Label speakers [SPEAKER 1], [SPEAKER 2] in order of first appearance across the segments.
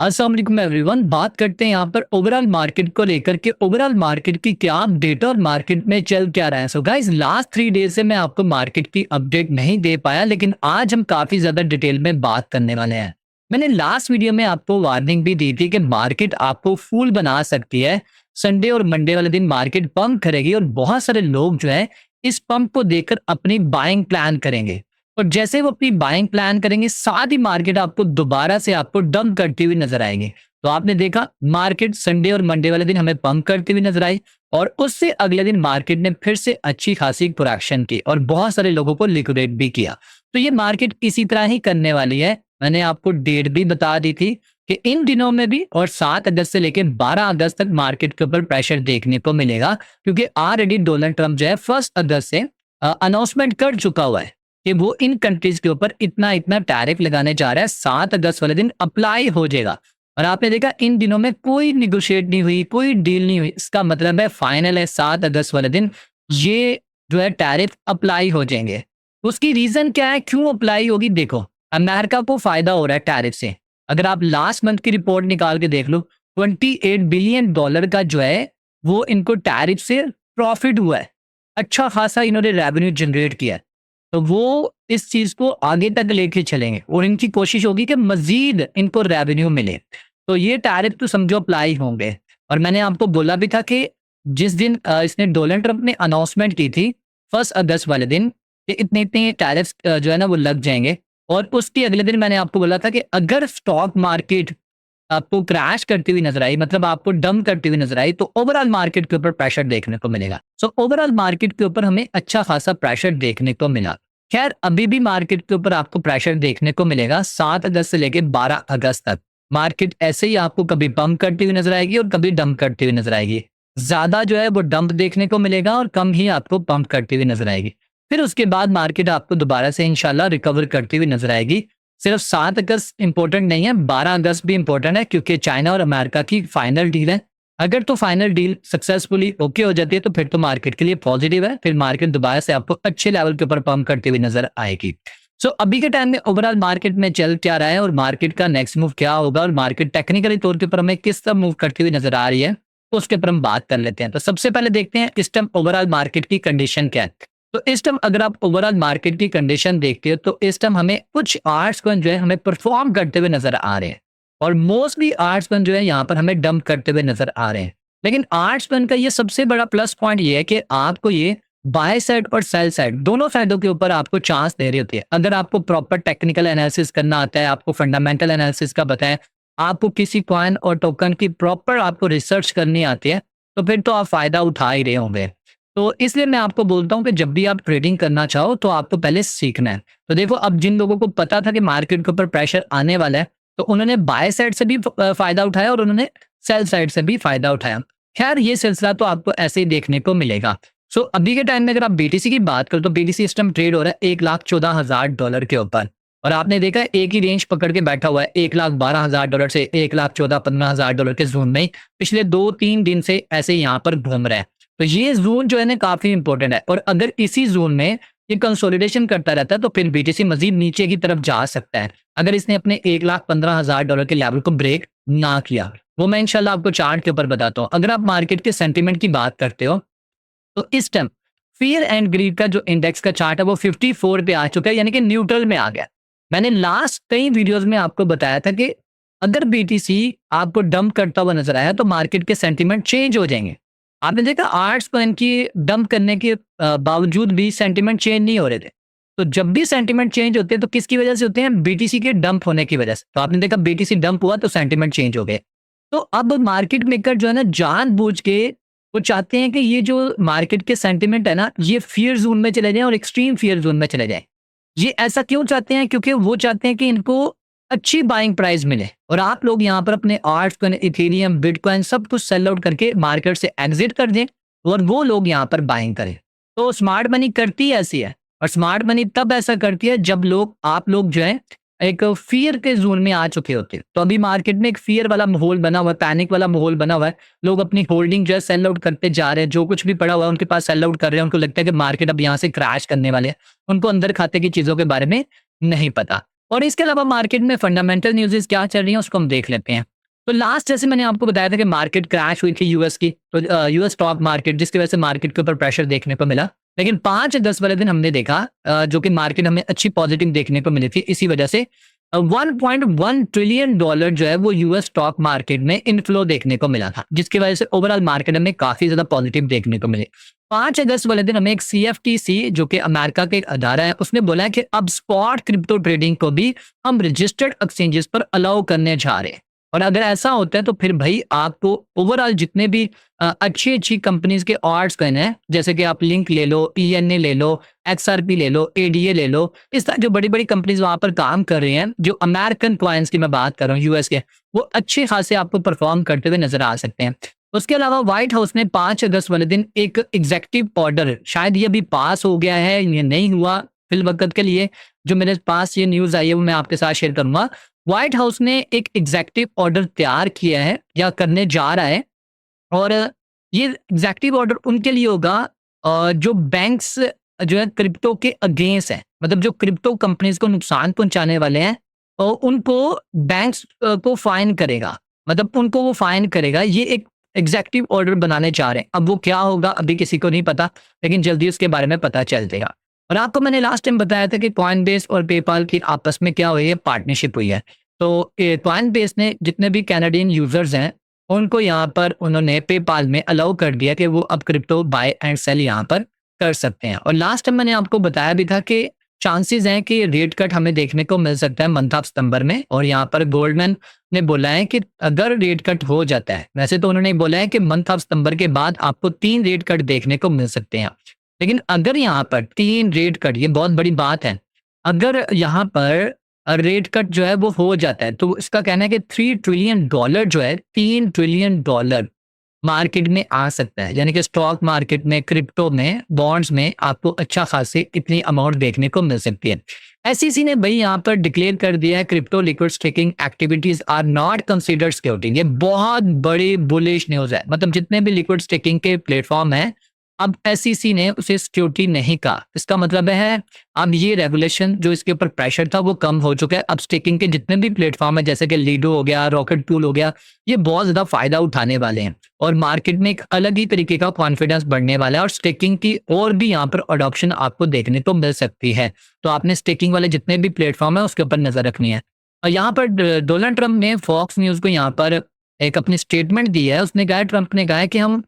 [SPEAKER 1] अस्सलाम वालेकुम एवरीवन। बात करते हैं यहाँ पर ओवरऑल मार्केट को लेकर के ओवरऑल मार्केट की क्या अपडेट और मार्केट में चल क्या रहा है। सो गाइस, लास्ट 3 डेज से मैं आपको मार्केट की अपडेट नहीं दे पाया, लेकिन आज हम काफी ज्यादा डिटेल में बात करने वाले हैं। मैंने लास्ट वीडियो में आपको वार्निंग भी दी थी कि मार्केट आपको फूल बना सकती है। संडे और मंडे वाले दिन मार्केट पंप करेगी और बहुत सारे लोग जो है इस पंप को देखकर अपनी बाइंग प्लान करेंगे। और जैसे वो अपनी बाइंग प्लान करेंगे, साथ ही मार्केट आपको दोबारा से आपको डंप करती हुई नजर आएगी। तो आपने देखा मार्केट संडे और मंडे वाले दिन हमें पंप करती हुई नजर आई, और उससे अगले दिन मार्केट ने फिर से अच्छी खासी प्रोडक्शन की और बहुत सारे लोगों को लिक्विडेट भी किया। तो ये मार्केट इसी तरह ही करने वाली है। मैंने आपको डेट भी बता दी थी कि इन दिनों में भी और 7 अगस्त से लेकर 12 अगस्त तक मार्केट के ऊपर प्रेशर देखने को मिलेगा, क्योंकि ऑलरेडी डोनाल्ड ट्रंप जो है 1 अगस्त से अनाउंसमेंट कर चुका हुआ है कि वो इन कंट्रीज के ऊपर इतना इतना टैरिफ लगाने जा रहा है। 7 अगस्त वाले दिन अप्लाई हो जाएगा। और आपने देखा इन दिनों में कोई निगोशिएट नहीं हुई, कोई डील नहीं हुई। इसका मतलब है फाइनल है 7 अगस्त वाले दिन ये जो है टैरिफ अप्लाई हो जाएंगे। उसकी रीजन क्या है, क्यों अप्लाई होगी? देखो, अमेरिका को फायदा हो रहा है टैरिफ से। अगर आप लास्ट मंथ की रिपोर्ट निकाल के देख लो, $28 बिलियन का जो है वो इनको टैरिफ से प्रॉफिट हुआ है। अच्छा खासा इन्होंने रेवेन्यू जनरेट किया है। तो वो इस चीज को आगे तक लेके चलेंगे और इनकी कोशिश होगी कि मजीद इनको रेवेन्यू मिले। तो ये टैरिफ तो समझो अप्लाई होंगे। और मैंने आपको बोला भी था कि जिस दिन इसने डोनाल्ड ट्रंप ने अनाउंसमेंट की थी 1 अगस्त वाले दिन कि इतने इतने टैरिफ जो है ना वो लग जाएंगे। और उसके अगले दिन मैंने आपको बोला था कि अगर स्टॉक मार्केट आपको क्रैश करती हुई नजर आई, मतलब आपको डंप करती हुई नजर आई, तो ओवरऑल मार्केट के ऊपर प्रेशर देखने को मिलेगा। सो ओवरऑल मार्केट के ऊपर हमें अच्छा खासा प्रेशर देखने को मिला। खैर, अभी भी मार्केट के ऊपर आपको प्रेशर देखने को मिलेगा 7 अगस्त से लेकर 12 अगस्त तक। मार्केट ऐसे ही आपको कभी पंप करती हुई नजर आएगी और कभी डंप करती हुई नजर आएगी। ज्यादा जो है वो डंप देखने को मिलेगा और कम ही आपको पंप करती हुई नजर आएगी। फिर उसके बाद मार्केट आपको दोबारा से इंशाल्लाह रिकवर करती हुई नजर आएगी। सिर्फ 7 अगस्त इंपॉर्टेंट नहीं है, 12 अगस्त भी इंपॉर्टेंट है, क्योंकि चाइना और अमेरिका की फाइनल डील है। अगर तो फाइनल डील सक्सेसफुली ओके हो जाती है तो फिर तो मार्केट के लिए पॉजिटिव है। फिर मार्केट दोबारा से आपको अच्छे लेवल के ऊपर पंप करती हुई नजर आएगी। सो अभी के टाइम में ओवरऑल मार्केट में चल क्या रहा है और मार्केट का नेक्स्ट मूव क्या होगा और मार्केट टेक्निकली तौर के ऊपर हमें किस तरह मूव करती हुई नजर आ रही है, तो उसके ऊपर हम बात कर लेते हैं। तो सबसे पहले देखते हैं इस टाइम ओवरऑल मार्केट की कंडीशन क्या है। तो इस टाइम अगर आप ओवरऑल मार्केट की कंडीशन देखते हो तो इस टाइम हमें कुछ आर्ट्स कॉइन जो है हमें परफॉर्म करते हुए नजर आ रहे हैं, और मोस्टली आर्ट्स कॉइन जो है यहाँ पर हमें डंप करते हुए नजर आ रहे हैं। लेकिन आर्ट्स कॉइन का ये सबसे बड़ा प्लस पॉइंट ये है कि आपको ये बाय साइड और सेल साइड दोनों साइडों के ऊपर आपको चांस दे रही होती है। अगर आपको प्रॉपर टेक्निकल एनालिसिस करना आता है, आपको फंडामेंटल एनालिसिस का पता है, आपको किसी कॉइन और टोकन की प्रॉपर आपको रिसर्च करनी आती है, तो फिर तो आप फायदा उठा ही रहे होंगे। तो इसलिए मैं आपको बोलता हूँ कि जब भी आप ट्रेडिंग करना चाहो तो आपको पहले सीखना है। तो देखो, अब जिन लोगों को पता था कि मार्केट के ऊपर प्रेशर आने वाला है, तो उन्होंने बाय साइड से भी फायदा उठाया और उन्होंने सेल साइड से भी फायदा उठाया। खैर, ये सिलसिला तो आपको ऐसे ही देखने को मिलेगा। सो अभी के टाइम में अगर आप बीटीसी की बात करो तो बीटीसी इस टाइम ट्रेड हो रहा है $1,14,000 के ऊपर। और आपने देखा है एक ही रेंज पकड़ के बैठा हुआ है $1,12,000 से $1,14,15,000 के जोन में पिछले 2-3 दिन से ऐसे यहाँ पर घूम रहा है। तो ये जोन जो है ना काफी इंपॉर्टेंट है, और अगर इसी जोन में ये कंसोलिडेशन करता रहता है तो फिर बीटीसी मजीद नीचे की तरफ जा सकता है, अगर इसने अपने $1,15,000 के लेवल को ब्रेक ना किया। वो मैं इंशाल्लाह आपको चार्ट के ऊपर बताता हूँ। अगर आप मार्केट के सेंटीमेंट की बात करते हो तो इस टाइम फियर एंड ग्रीड का जो इंडेक्स का चार्ट है वो 54 पे आ चुका है, यानी कि न्यूट्रल में आ गया। मैंने लास्ट कई वीडियोस में आपको बताया था कि अगर बीटीसी आपको डंप करता हुआ नजर आया तो मार्केट के सेंटीमेंट चेंज हो जाएंगे। आपने देखा आर्ट्स को इनकी डंप करने के बावजूद भी सेंटीमेंट चेंज नहीं हो रहे थे। तो जब भी सेंटीमेंट चेंज होते हैं तो किसकी वजह से होते हैं? बीटीसी के डंप होने की वजह से। तो आपने देखा बीटीसी डंप हुआ तो सेंटीमेंट चेंज हो गए। तो अब मार्केट मेकर जो है ना जानबूझ के वो चाहते हैं कि ये जो मार्केट के सेंटीमेंट है ना ये फियर जोन में चले जाएं और एक्सट्रीम फियर जोन में चले जाएं। ये ऐसा क्यों चाहते हैं? क्योंकि वो चाहते हैं कि इनको अच्छी बाइंग प्राइस मिले और आप लोग यहाँ पर अपने आर्ट्स कॉइन, इथेरियम, बिटकॉइन सब कुछ सेल आउट करके मार्केट से एग्जिट कर दें और वो लोग यहाँ पर बाइंग करें। तो स्मार्ट मनी करती ऐसी है, और स्मार्ट मनी तब ऐसा करती है जब आप लोग जो है एक फियर के जोन में आ चुके होते हैं। तो अभी मार्केट में एक फियर वाला माहौल बना हुआ है, पैनिक वाला माहौल बना हुआ है। लोग अपनी होल्डिंग जो है सेल आउट करते जा रहे हैं, जो कुछ भी पड़ा हुआ है उनके पास सेल आउट कर रहे हैं। उनको लगता है कि मार्केट अब यहाँ से क्रैश करने वाले हैं, उनको अंदर खाते की चीजों के बारे में नहीं पता। और इसके अलावा मार्केट में फंडामेंटल न्यूज़ क्या चल रही है उसको हम देख लेते हैं। तो लास्ट जैसे मैंने आपको बताया था कि मार्केट क्रैश हुई थी यूएस की, तो यूएस स्टॉक मार्केट, जिसकी वजह से मार्केट के ऊपर प्रेशर देखने को मिला। लेकिन 5 या 10 वाले दिन हमने देखा जो कि मार्केट हमें अच्छी पॉजिटिव देखने को मिली थी। इसी वजह से 1.1 ट्रिलियन डॉलर जो है वो यूएस स्टॉक मार्केट में इनफ्लो देखने को मिला था, जिसकी वजह से ओवरऑल मार्केट हमें काफी ज्यादा पॉजिटिव देखने को मिले। 5 अगस्त वाले दिन हमें एक सीएफटीसी, जो कि अमेरिका का एक अदारा है, उसने बोला है कि अब स्पॉट क्रिप्टो ट्रेडिंग को भी हम रजिस्टर्ड एक्सचेंजेस पर अलाउ करने जा रहे हैं। और अगर ऐसा होता है तो फिर भाई आपको ओवरऑल जितने भी अच्छी अच्छी कंपनीज के ऑर्ड्स कॉइन है, जैसे कि आप लिंक ले लो, ईएनए ले लो, एक्सआरपी ले लो, एडीए ले लो, इस तरह जो बड़ी बड़ी कंपनीज वहां पर काम कर रही हैं, जो अमेरिकन क्लाइंट्स की मैं बात कर रहा हूँ यूएस के, वो अच्छे खासे आपको परफॉर्म करते हुए नजर आ सकते हैं। उसके अलावा व्हाइट हाउस ने 5 अगस्त वाले दिन एक एग्जेक्टिव ऑर्डर, शायद ये अभी पास हो गया है, ये नहीं हुआ फिल वक्त के लिए, जो मेरे पास ये न्यूज आई है वो मैं आपके साथ शेयर करूंगा। व्हाइट हाउस ने एक एग्जेक्टिव ऑर्डर तैयार किया है या करने जा रहा है, और ये एग्जेक्टिव ऑर्डर उनके लिए होगा जो बैंक्स जो है क्रिप्टो के अगेंस्ट है, मतलब जो क्रिप्टो कंपनीज को नुकसान पहुंचाने वाले हैं, और उनको बैंक्स को फाइन करेगा, मतलब उनको वो फाइन करेगा। ये एक एग्जेक्टिव ऑर्डर बनाने जा रहे हैं। अब वो क्या होगा अभी किसी को नहीं पता, लेकिन जल्दी उसके बारे में पता चल जाएगा। और आपको मैंने लास्ट टाइम बताया था कि कॉइनबेस और पेपाल की आपस में क्या हुई है, पार्टनरशिप हुई है। तो कॉइनबेस ने जितने भी कैनेडियन यूजर्स हैं उनको यहाँ पर उन्होंने पेपाल में अलाउ कर दिया कि वो अब क्रिप्टो बाय एंड सेल यहाँ पर कर सकते हैं। और लास्ट टाइम मैंने आपको बताया भी था कि चांसेस हैं कि रेट कट हमें देखने को मिल सकता है मंथ ऑफ सितंबर में। और यहाँ पर गोल्डमैन ने बोला है कि अगर रेट कट हो जाता है, वैसे तो उन्होंने बोला है कि मंथ ऑफ सितंबर के बाद आपको 3 रेट कट देखने को मिल सकते हैं, लेकिन अगर यहाँ पर 3 रेट कट, ये बहुत बड़ी बात है, अगर यहाँ पर रेट कट जो है वो हो जाता है, तो इसका कहना है कि 3 ट्रिलियन डॉलर जो है, 3 ट्रिलियन डॉलर मार्केट में आ सकता है। यानी कि स्टॉक मार्केट में, क्रिप्टो में, बॉन्ड्स में आपको अच्छा खासी इतनी अमाउंट देखने को मिल सकती है। एसईसी ने भाई यहाँ पर डिक्लेयर कर दिया है crypto liquid staking activities are not considered security. ये बहुत बड़ी बुलिश न्यूज है, मतलब जितने भी लिक्विड स्टेकिंग के प्लेटफॉर्म है, अब एसईसी ने उसे सिक्योरिटी नहीं कहा। इसका मतलब है अब ये रेगुलेशन जो इसके ऊपर प्रेशर था वो कम हो चुका है। अब स्टेकिंग के जितने भी प्लेटफॉर्म है, जैसे कि लीडो हो गया, रॉकेट टूल हो गया, ये बहुत ज्यादा फायदा उठाने वाले हैं और मार्केट में एक अलग ही तरीके का कॉन्फिडेंस बढ़ने वाला है और स्टेकिंग की और भी यहाँ पर अडॉप्शन आपको देखने को मिल सकती है। तो आपने स्टेकिंग वाले जितने भी प्लेटफॉर्म है उसके ऊपर नजर रखनी है। और यहाँ पर डोनाल्ड ट्रंप ने फॉक्स न्यूज को यहाँ पर एक अपनी स्टेटमेंट दी है। उसने कहा, ट्रंप ने कहा है कि हम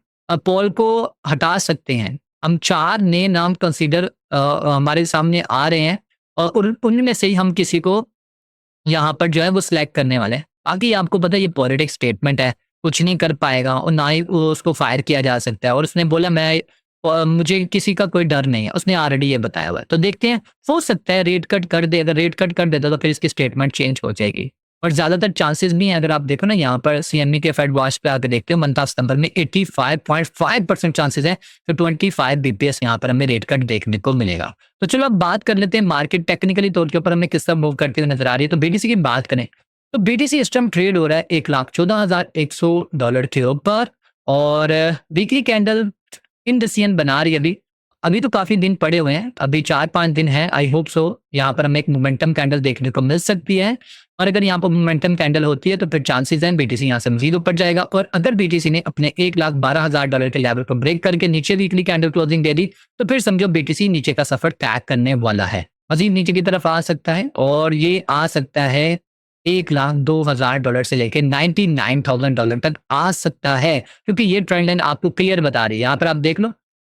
[SPEAKER 1] पॉल को हटा सकते हैं, हम 4 नए नाम कंसीडर हमारे सामने आ रहे हैं और उनमें से ही हम किसी को यहाँ पर जो है वो सिलेक्ट करने वाले हैं। बाकी आपको पता है ये पॉलिटिक्स स्टेटमेंट है, कुछ नहीं कर पाएगा और ना ही उसको फायर किया जा सकता है। और उसने बोला मुझे किसी का कोई डर नहीं है, उसने ऑलरेडी ये बताया हुआ है। तो देखते हैं, हो सकता है रेट कट कर दे। अगर रेट कट कर देता तो फिर इसकी स्टेटमेंट चेंज हो जाएगी। और ज्यादातर चांसेस भी हैं, अगर आप देखो ना यहाँ पर सीएमई के फेड वॉच पे आकर देखते हो, मंथ ऑफ सितंबर में 85.5% चांसेस है, तो 25 बीपीएस यहाँ पर हमें रेट कट देखने को मिलेगा। तो चलो अब बात कर लेते हैं मार्केट टेक्निकली तौर के ऊपर हमें किस तरह मूव करती हुई नजर आ रही है। तो बीटीसी की बात करें तो बीटीसी इस टाइम ट्रेड हो रहा है $1,14,100 के ऊपर और वीकली कैंडल इंडिसियन बना रही है। अभी तो काफी दिन पड़े हुए हैं, अभी 4-5 दिन है। आई होप सो यहाँ पर हमें एक मोमेंटम कैंडल देखने को मिल सकती है और अगर यहाँ पर मोमेंटम कैंडल होती है तो फिर चांसेस हैं बीटीसी यहाँ से मजीद ऊपर जाएगा। और अगर बीटीसी ने अपने $1,12,000 के लेवल को ब्रेक करके नीचे वीकली कैंडल क्लोजिंग दे दी तो फिर समझो बीटीसी नीचे का सफर तय करने वाला है, मजीद नीचे की तरफ आ सकता है और ये आ सकता है $1,02,000 से लेके $99,000 तक आ सकता है, क्योंकि ये ट्रेंड लाइन आपको क्लियर बता रही है। यहाँ पर आप देख लो,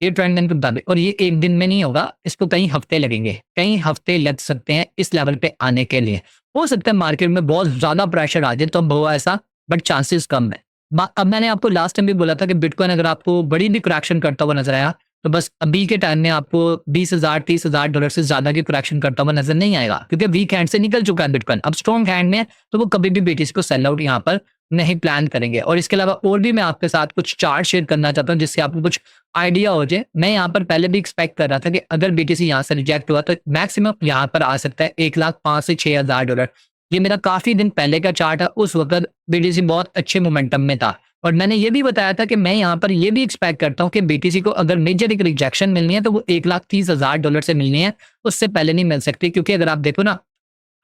[SPEAKER 1] ये ट्रेंड लाइन बता दे और ये एक दिन में नहीं होगा, इसको कई हफ्ते लगेंगे, कई हफ्ते लग सकते हैं इस लेवल पे आने के लिए। हो सकता है मार्केट में बहुत ज्यादा प्रेशर आ जाए तो हुआ ऐसा, बट चांसेस कम है। अब मैंने आपको लास्ट टाइम भी बोला था कि बिटकॉइन अगर आपको बड़ी भी करेक्शन करता हुआ नजर आया तो बस अभी के टाइम में आपको $20,000-30,000 से ज्यादा की करेक्शन करता हुआ नजर नहीं आएगा, क्योंकि वीक हैंड से निकल चुका है बिटकॉइन, अब स्ट्रॉन्ग हैंड में है, तो वो कभी भी बीटीसी को सेल आउट यहाँ पर नहीं प्लान करेंगे। और इसके अलावा और भी मैं आपके साथ कुछ चार्ट शेयर करना चाहता हूँ जिससे आपको कुछ आइडिया हो जाए। मैं यहाँ पर पहले भी एक्सपेक्ट कर रहा था कि अगर बीटीसी यहाँ से रिजेक्ट हुआ तो मैक्सिमम यहाँ पर आ सकता है $1,05,000 से $6,000। ये मेरा काफी दिन पहले का चार्ट है, उस वक्त बीटीसी बहुत अच्छे मोमेंटम में था और मैंने ये भी बताया था कि मैं यहाँ पर ये भी एक्सपेक्ट करता हूँ कि बीटीसी को अगर मेजर एक रिजेक्शन मिलनी है तो वो $1,30,000 से मिलनी है, उससे पहले नहीं मिल सकती। क्योंकि अगर आप देखो ना,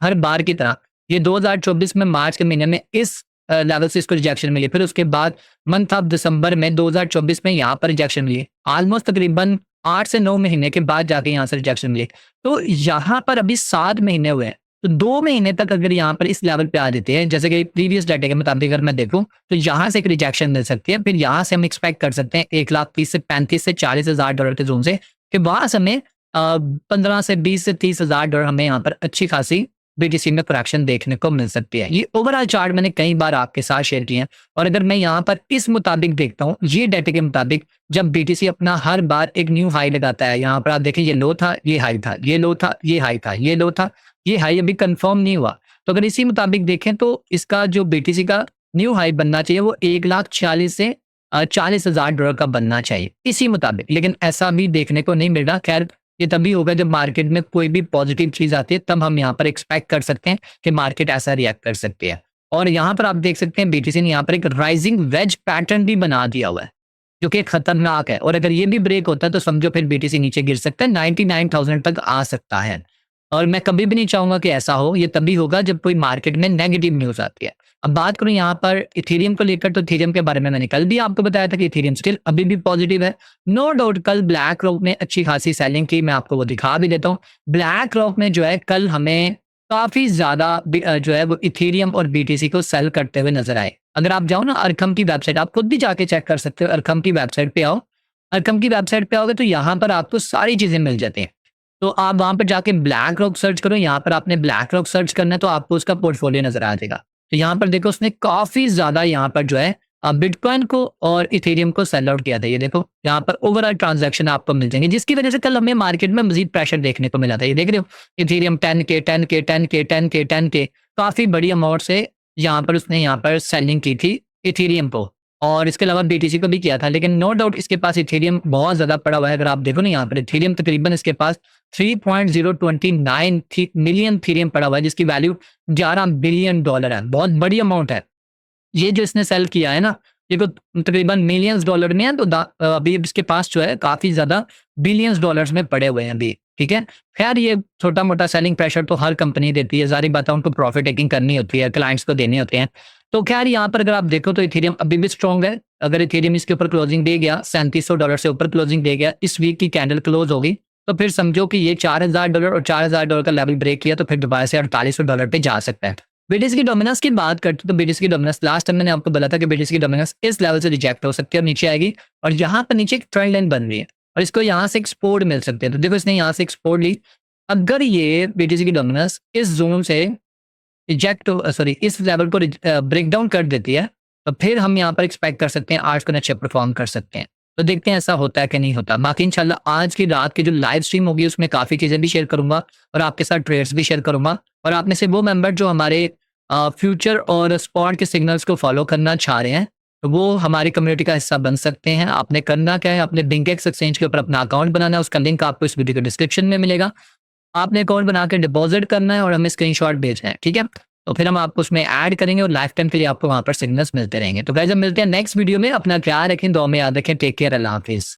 [SPEAKER 1] हर बार की तरह ये 2024 में मार्च के महीने में इस लेवल से इसको रिजेक्शन मिली, फिर उसके बाद मंथ ऑफ दिसंबर में 2024 में यहाँ पर रिजेक्शन मिली, ऑलमोस्ट तकरीबन 8 से 9 महीने के बाद जाके यहाँ से रिजेक्शन मिली। तो यहाँ पर अभी 7 महीने हुए हैं, तो 2 महीने तक अगर यहाँ पर इस लेवल पे आ देते हैं, जैसे कि प्रीवियस डाटा के मुताबिक अगर मैं देखूँ, तो यहाँ से एक रिजेक्शन मिल सकती है। फिर यहाँ से हम एक्सपेक्ट कर सकते हैं 1,30,000 से 35 से 40 हज़ार डॉलर के जोन से, कि वहाँ से हमें 15 से 20 से 30 हज़ार डॉलर हमें यहाँ पर अच्छी खासी बीटीसी में करेक्शन देखने को मिल सकती है। ये ओवरऑल चार्ट मैंने कई बार आपके साथ शेयर किए हैं, और अगर मैं यहाँ पर इस मुताबिक देखता हूँ, ये डाटा के मुताबिक, जब बीटीसी अपना हर बार एक न्यू हाई लगाता है, यहाँ पर आप देखें ये लो था, ये हाई था, ये लो था, ये हाई था, ये लो था, ये हाई अभी कंफर्म नहीं हुआ। तो अगर इसी मुताबिक देखें तो इसका जो बीटीसी का न्यू हाई बनना चाहिए वो 1,40,000 से 40 हज़ार डॉलर का बनना चाहिए इसी मुताबिक, लेकिन ऐसा भी देखने को नहीं मिल रहा। खैर, ये तभी होगा जब मार्केट में कोई भी पॉजिटिव चीज आती है, तब हम यहाँ पर एक्सपेक्ट कर सकते हैं कि मार्केट ऐसा रिएक्ट कर सकती है। और यहाँ पर आप देख सकते हैं बीटीसी ने यहाँ पर एक राइजिंग वेज पैटर्न भी बना दिया हुआ है, जो कि खतरनाक है, और अगर ये भी ब्रेक होता है तो समझो फिर बीटीसी नीचे गिर सकता है, 99,000 तक आ सकता है। और मैं कभी भी नहीं चाहूंगा कि ऐसा हो, ये तभी होगा जब कोई मार्केट में नेगेटिव न्यूज आती है। अब बात करूं यहाँ पर इथेरियम को लेकर, तो इथेरियम के बारे में मैंने कल भी आपको बताया था कि इथेरियम स्टिल अभी भी पॉजिटिव है। नो डाउट कल ब्लैक रॉक ने अच्छी खासी सेलिंग की, मैं आपको वो दिखा भी देता हूँ। ब्लैक रॉक में जो है कल हमें काफी ज्यादा जो है वो इथेरियम और बीटीसी को सेल करते हुए नजर आए। अगर आप जाओ ना अरकम की वेबसाइट, आप खुद भी जाके चेक कर सकते हो, अरकम की वेबसाइट पे आओ, अरकम की वेबसाइट पे आओगे तो यहाँ पर आपको सारी चीजें मिल जाती हैं। तो आप वहां पर जाके ब्लैक रॉक सर्च करो, यहाँ पर आपने ब्लैक रॉक सर्च करना है तो आपको उसका पोर्टफोलियो नजर आ जाएगा। तो यहाँ पर देखो उसने काफी ज्यादा यहाँ पर जो है बिटकॉइन को और इथेरियम को सेल आउट किया था। ये देखो यहाँ पर ओवरऑल ट्रांजैक्शन आपको मिल जाएंगे, जिसकी वजह से कल हमें मार्केट में मजीद प्रेशर देखने को मिला था। ये देख रहे हो Ethereum 10K 10K 10K 10K 10K, काफी बड़ी अमाउंट से यहाँ पर उसने यहाँ पर सेलिंग की थी इथेरियम को, और इसके अलावा बीटीसी को भी किया था। लेकिन नो डाउट इसके पास इथेरियम बहुत ज्यादा पड़ा हुआ है। अगर आप देखो ना यहाँ पर इथेरियम तकरीबन इसके पास 3.029 मिलियन इथेरियम पड़ा हुआ है, जिसकी वैल्यू 11 बिलियन डॉलर है, बहुत बड़ी अमाउंट है। ये जो इसने सेल किया है ना, ये तो तकरीबन मिलियंस डॉलर में है, तो अभी इसके पास जो है काफी ज्यादा बिलियंस डॉलर्स में पड़े हुए हैं अभी। ठीक है, खैर ये छोटा मोटा सेलिंग प्रेशर तो हर कंपनी देती है, सारी बातें उनको प्रॉफिट टेकिंग करनी होती है, क्लाइंट्स को देने होते हैं। तो खैर यहाँ पर अगर आप देखो तो इथेरियम अभी भी स्ट्रॉन्ग है। अगर इथेरियम इसके ऊपर क्लोजिंग दे गया, $3700 से ऊपर क्लोजिंग दे गया, इस वीक की कैंडल क्लोज होगी, तो फिर समझो कि ये $4,000 और $4,000 का लेवल ब्रेक किया तो फिर दोबारा से $4800 पे जा सकता है। बीटीसी की डोमिनेंस की बात करते तो बीटीसी की डोमिनेंस लास्ट टाइम मैंने आपको बोला था कि बीटीसी की डोमिनेंस इस लेवल से रिजेक्ट हो सकती है और नीचे आएगी, और यहाँ पर नीचे एक ट्रेंड लाइन बन रही है और इसको यहाँ से एक्सपोर्ट मिल सकते हैं। तो देखो इसने यहाँ से एक्सपोर्ट ली, अगर ये बीटीसी की डोमिनेंस इस जोन से रिजेक्ट इस लेवल को ब्रेक डाउन कर देती है, तो फिर हम यहाँ पर एक्सपेक्ट कर सकते हैं आज को अच्छे परफॉर्म कर सकते हैं। तो देखते हैं ऐसा होता है कि नहीं होता। बाकी इंशाल्लाह आज की रात की जो लाइव स्ट्रीम होगी उसमें काफी चीजें भी शेयर करूंगा और आपके साथ ट्रेड्स भी शेयर करूंगा। और आप में से वो मेंबर जो हमारे फ्यूचर और स्पॉट के सिग्नल्स को फॉलो करना चाह रहे हैं, तो वो हमारी कम्युनिटी का हिस्सा बन सकते हैं। आपने करना क्या है, अपने बिंकेक्स एक्सचेंज के ऊपर अपना अकाउंट बनाना है, उसका लिंक आपको इस वीडियो के डिस्क्रिप्शन में मिलेगा। आपने अकाउंट बना के डिपॉजिट करना है और हमें स्क्रीनशॉट भेजना है, ठीक है। तो फिर हम आपको उसमें ऐड करेंगे और लाइफ टाइम के लिए आपको वहां पर सिग्नल्स मिलते रहेंगे। तो गाइस हम मिलते हैं नेक्स्ट वीडियो में। अपना ख्याल रखें, दुआ में याद रखें। टेक केयर, अल्लाह हाफिज।